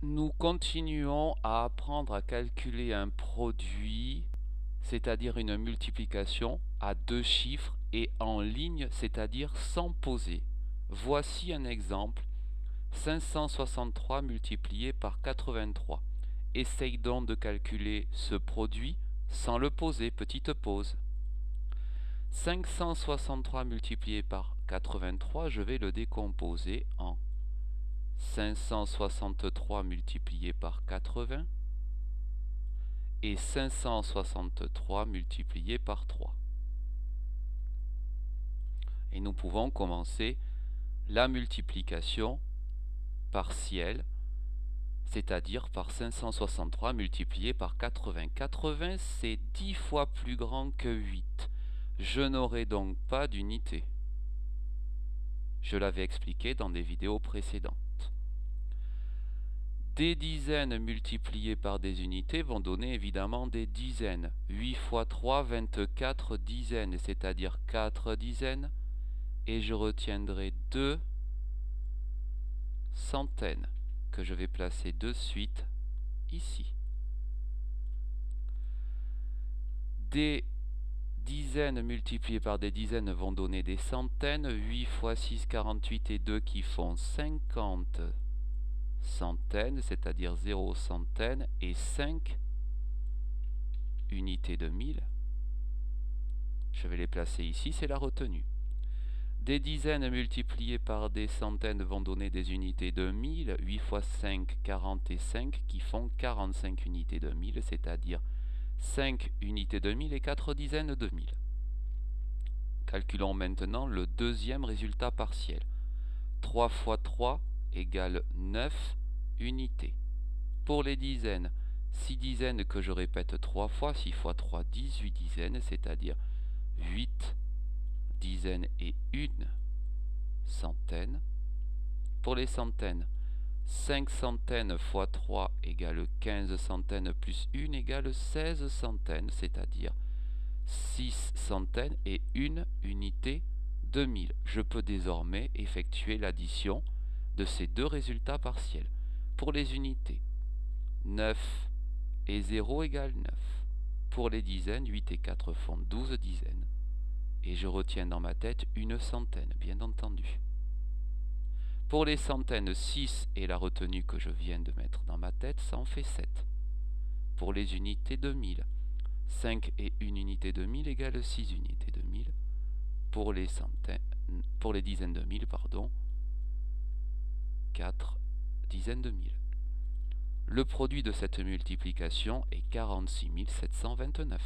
Nous continuons à apprendre à calculer un produit, c'est-à-dire une multiplication, à deux chiffres et en ligne, c'est-à-dire sans poser. Voici un exemple. 563 multiplié par 83. Essaye donc de calculer ce produit sans le poser, petite pause. 563 multiplié par 83, je vais le décomposer en 563 multiplié par 80 et 563 multiplié par 3. Et nous pouvons commencer la multiplication partielle, c'est-à-dire par 563 multiplié par 80. 80, c'est 10 fois plus grand que 8. Je n'aurai donc pas d'unité. Je l'avais expliqué dans des vidéos précédentes. Des dizaines multipliées par des unités vont donner évidemment des dizaines. 8 fois 3, 24 dizaines, c'est-à-dire 4 dizaines. Et je retiendrai 2 centaines que je vais placer de suite ici. Des dizaines multipliées par des dizaines vont donner des centaines. 8 fois 6, 48 et 2 qui font 50 centaines, c'est-à-dire 0 centaines, et 5 unités de 1000. Je vais les placer ici, c'est la retenue. Des dizaines multipliées par des centaines vont donner des unités de 1000. 8 fois 5, 45, qui font 45 unités de 1000, c'est-à-dire 5 unités de 1000 et 4 dizaines de 1000. Calculons maintenant le deuxième résultat partiel. 3 fois 3 égale 9 unités. Pour les dizaines, 6 dizaines que je répète 3 fois, 6 fois 3, 18 dizaines, c'est-à-dire 8 dizaines et 1 centaine. Pour les centaines, 5 centaines fois 3 égale 15 centaines plus 1 égale 16 centaines, c'est-à-dire 6 centaines et 1 unité de 1000. Je peux désormais effectuer l'addition de ces deux résultats partiels. Pour les unités, 9 et 0 égale 9. Pour les dizaines, 8 et 4 font 12 dizaines. Et je retiens dans ma tête une centaine, bien entendu. Pour les centaines, 6 est la retenue que je viens de mettre dans ma tête, ça en fait 7. Pour les unités de 1000, 5 et 1 unité de 1000 égale 6 unités de 1000. Pour les dizaines de 1000, 4 dizaines de 1000. Le produit de cette multiplication est 46 729.